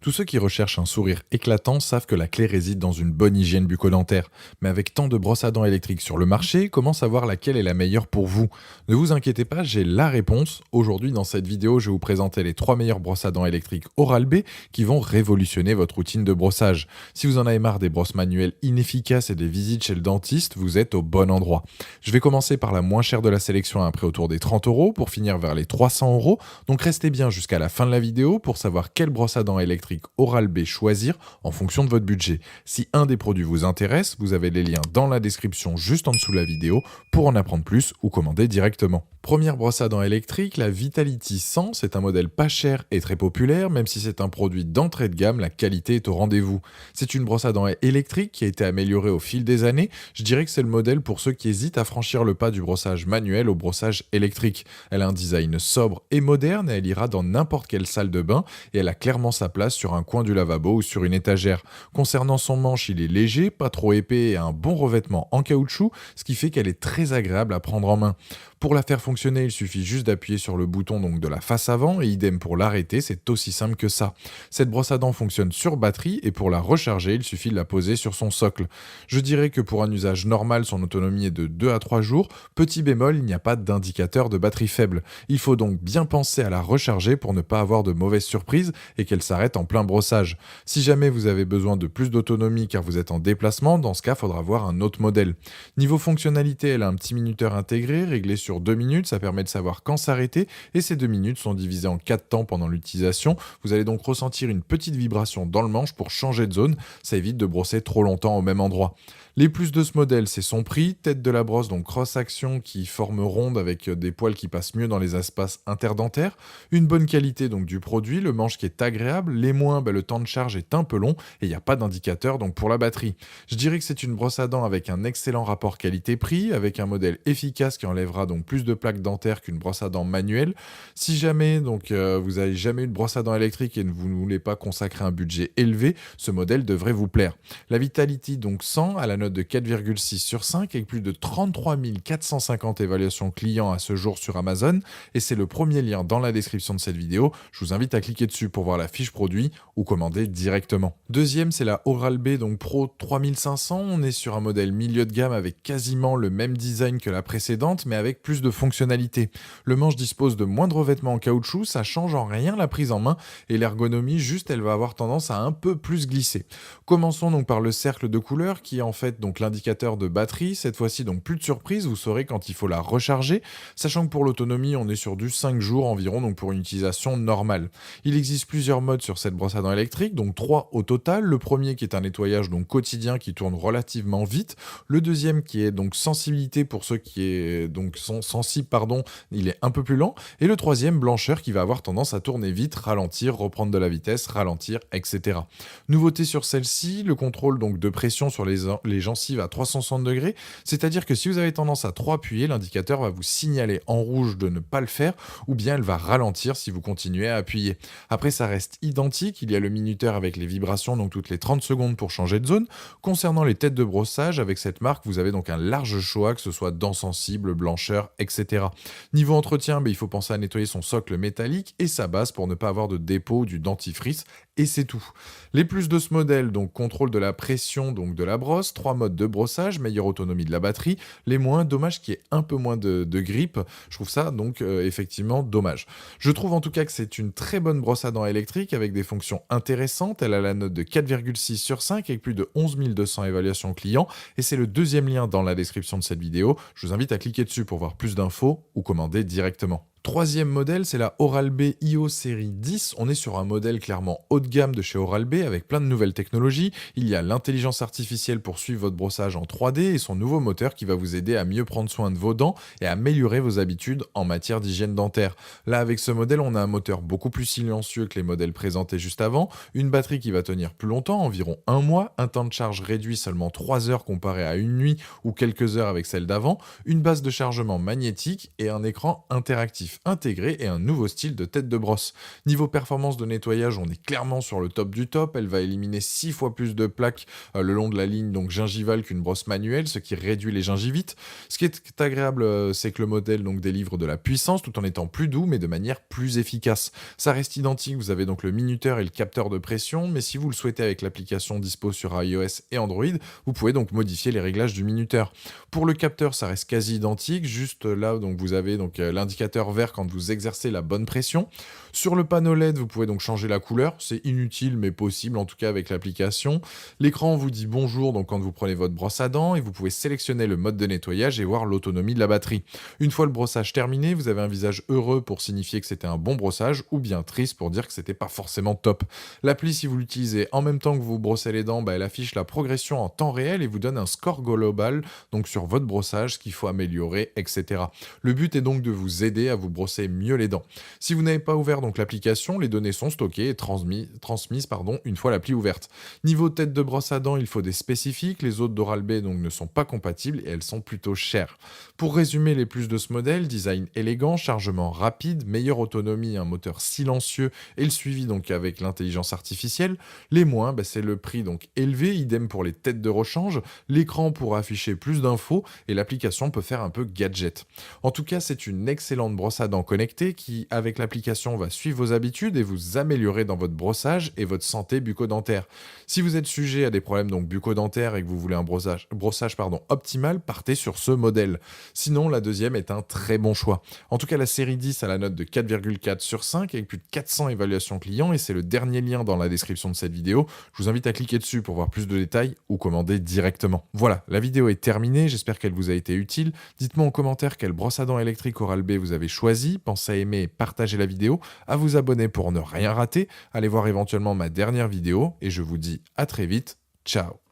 Tous ceux qui recherchent un sourire éclatant savent que la clé réside dans une bonne hygiène bucco-dentaire. Mais avec tant de brosses à dents électriques sur le marché, comment savoir laquelle est la meilleure pour vous? Ne vous inquiétez pas, j'ai la réponse. Aujourd'hui, dans cette vidéo, je vais vous présenter les 3 meilleures brosses à dents électriques Oral-B qui vont révolutionner votre routine de brossage. Si vous en avez marre des brosses manuelles inefficaces et des visites chez le dentiste, vous êtes au bon endroit. Je vais commencer par la moins chère de la sélection à un prix autour des 30 euros pour finir vers les 300 euros. Donc restez bien jusqu'à la fin de la vidéo pour savoir quelle brosse à dents électrique Oral-B choisir en fonction de votre budget. Si un des produits vous intéresse, vous avez les liens dans la description juste en dessous de la vidéo pour en apprendre plus ou commander directement. Première brosse à dents électrique, la Vitality 100, c'est un modèle pas cher et très populaire, même si c'est un produit d'entrée de gamme, la qualité est au rendez-vous. C'est une brosse à dents électrique qui a été améliorée au fil des années. Je dirais que c'est le modèle pour ceux qui hésitent à franchir le pas du brossage manuel au brossage électrique. Elle a un design sobre et moderne et elle ira dans n'importe quelle salle de bain et elle a clairement sa place sur un coin du lavabo ou sur une étagère. Concernant son manche, il est léger, pas trop épais et a un bon revêtement en caoutchouc, ce qui fait qu'elle est très agréable à prendre en main. Pour la faire fonctionner, il suffit juste d'appuyer sur le bouton donc de la face avant et idem pour l'arrêter, c'est aussi simple que ça. Cette brosse à dents fonctionne sur batterie et pour la recharger, il suffit de la poser sur son socle. Je dirais que pour un usage normal, son autonomie est de 2 à 3 jours. Petit bémol, il n'y a pas d'indicateur de batterie faible. Il faut donc bien penser à la recharger pour ne pas avoir de mauvaises surprises et qu'elle s'arrête en plein brossage. Si jamais vous avez besoin de plus d'autonomie car vous êtes en déplacement, dans ce cas, il faudra voir un autre modèle. Niveau fonctionnalité, elle a un petit minuteur intégré, réglé sur 2 minutes, ça permet de savoir quand s'arrêter et ces 2 minutes sont divisées en 4 temps pendant l'utilisation. Vous allez donc ressentir une petite vibration dans le manche pour changer de zone, ça évite de brosser trop longtemps au même endroit. Les plus de ce modèle, c'est son prix, tête de la brosse, donc cross-action qui forme ronde avec des poils qui passent mieux dans les espaces interdentaires, une bonne qualité donc du produit, le manche qui est agréable, les moins, le temps de charge est un peu long et il n'y a pas d'indicateur donc pour la batterie. Je dirais que c'est une brosse à dents avec un excellent rapport qualité-prix, avec un modèle efficace qui enlèvera donc plus de plaques dentaires qu'une brosse à dents manuelle. Si jamais vous n'avez jamais eu de brosse à dents électrique et vous ne voulez pas consacrer un budget élevé, ce modèle devrait vous plaire. La Vitality donc 100 à la note de 4,6 sur 5 avec plus de 33 450 évaluations clients à ce jour sur Amazon et c'est le premier lien dans la description de cette vidéo. Je vous invite à cliquer dessus pour voir la fiche produit ou commander directement. Deuxième, c'est la Oral-B donc Pro 3500. On est sur un modèle milieu de gamme avec quasiment le même design que la précédente mais avec plus de fonctionnalités. Le manche dispose de moins de revêtements en caoutchouc, ça change en rien la prise en main et l'ergonomie juste elle va avoir tendance à un peu plus glisser. Commençons donc par le cercle de couleur qui est en fait donc l'indicateur de batterie. Cette fois-ci donc plus de surprise, vous saurez quand il faut la recharger, sachant que pour l'autonomie on est sur du 5 jours environ donc pour une utilisation normale. Il existe plusieurs modes sur cette brosse à dents électrique, donc 3 au total. Le premier qui est un nettoyage donc quotidien qui tourne relativement vite, le deuxième qui est donc sensibilité pour ceux qui est donc sont sensibles il est un peu plus lent et le troisième blancheur qui va avoir tendance à tourner vite, ralentir, reprendre de la vitesse, ralentir, etc. Nouveauté sur celle-ci, le contrôle donc de pression sur les gencives à 360 degrés, c'est-à-dire que si vous avez tendance à trop appuyer, l'indicateur va vous signaler en rouge de ne pas le faire ou bien elle va ralentir si vous continuez à appuyer. Après ça reste identique, il y a le minuteur avec les vibrations donc toutes les 30 secondes pour changer de zone. Concernant les têtes de brossage, avec cette marque vous avez donc un large choix que ce soit dents sensibles, blancheur, etc. Niveau entretien, il faut penser à nettoyer son socle métallique et sa base pour ne pas avoir de dépôt ou du dentifrice et c'est tout. Les plus de ce modèle, donc contrôle de la pression donc de la brosse, 3 modes de brossage, meilleure autonomie de la batterie, les moins, dommage qu'il y ait un peu moins de grippe, je trouve ça donc effectivement dommage. Je trouve en tout cas que c'est une très bonne brosse à dents électrique avec des fonctions intéressantes, elle a la note de 4,6 sur 5 avec plus de 11 200 évaluations clients et c'est le deuxième lien dans la description de cette vidéo, je vous invite à cliquer dessus pour voir plus d'infos ou commander directement. Troisième modèle, c'est la Oral-B IO série 10. On est sur un modèle clairement haut de gamme de chez Oral-B avec plein de nouvelles technologies. Il y a l'intelligence artificielle pour suivre votre brossage en 3D et son nouveau moteur qui va vous aider à mieux prendre soin de vos dents et à améliorer vos habitudes en matière d'hygiène dentaire. Là, avec ce modèle, on a un moteur beaucoup plus silencieux que les modèles présentés juste avant, une batterie qui va tenir plus longtemps, environ 1 mois, un temps de charge réduit seulement 3 heures comparé à une nuit ou quelques heures avec celle d'avant, une base de chargement magnétique et un écran interactif. adhésif intégré et un nouveau style de tête de brosse. Niveau performance de nettoyage, on est clairement sur le top du top. Elle va éliminer 6 fois plus de plaques le long de la ligne donc gingivale qu'une brosse manuelle, ce qui réduit les gingivites. Ce qui est agréable, c'est que le modèle donc délivre de la puissance tout en étant plus doux, mais de manière plus efficace. Ça reste identique, vous avez donc le minuteur et le capteur de pression, mais si vous le souhaitez avec l'application dispo sur iOS et Android, vous pouvez donc modifier les réglages du minuteur. Pour le capteur, ça reste quasi identique, juste là donc vous avez donc l'indicateur vert quand vous exercez la bonne pression. Sur le panneau LED, vous pouvez donc changer la couleur, c'est inutile mais possible en tout cas avec l'application. L'écran vous dit bonjour donc quand vous prenez votre brosse à dents et vous pouvez sélectionner le mode de nettoyage et voir l'autonomie de la batterie. Une fois le brossage terminé, vous avez un visage heureux pour signifier que c'était un bon brossage ou bien triste pour dire que c'était pas forcément top. L'appli, si vous l'utilisez en même temps que vous brossez les dents, elle affiche la progression en temps réel et vous donne un score global donc sur votre brossage, ce qu'il faut améliorer, etc. Le but est donc de vous aider à vous brosser mieux les dents. Si vous n'avez pas ouvert donc l'application, les données sont stockées et transmises une fois l'appli ouverte. Niveau tête de brosse à dents, il faut des spécifiques, les autres d'Oral-B donc ne sont pas compatibles et elles sont plutôt chères. Pour résumer les plus de ce modèle, design élégant, chargement rapide, meilleure autonomie, un moteur silencieux et le suivi donc avec l'intelligence artificielle. Les moins, c'est le prix donc élevé, idem pour les têtes de rechange, l'écran pourra afficher plus d'infos et l'application peut faire un peu gadget. En tout cas, c'est une excellente brosse à dents connectée qui, avec l'application, va suivre vos habitudes et vous améliorer dans votre brossage et votre santé bucco-dentaire. Si vous êtes sujet à des problèmes donc bucco-dentaires et que vous voulez un brossage optimal, partez sur ce modèle. Sinon, la deuxième est un très bon choix. En tout cas, la série 10 a la note de 4,4 sur 5 avec plus de 400 évaluations clients et c'est le dernier lien dans la description de cette vidéo. Je vous invite à cliquer dessus pour voir plus de détails ou commander directement. Voilà, la vidéo est terminée, j'espère qu'elle vous a été utile. Dites-moi en commentaire quelle brosse à dents électrique Oral-B vous avez choisi. Pensez à aimer et partager la vidéo, à vous abonner pour ne rien rater. Allez voir éventuellement ma dernière vidéo et je vous dis à très vite. Ciao.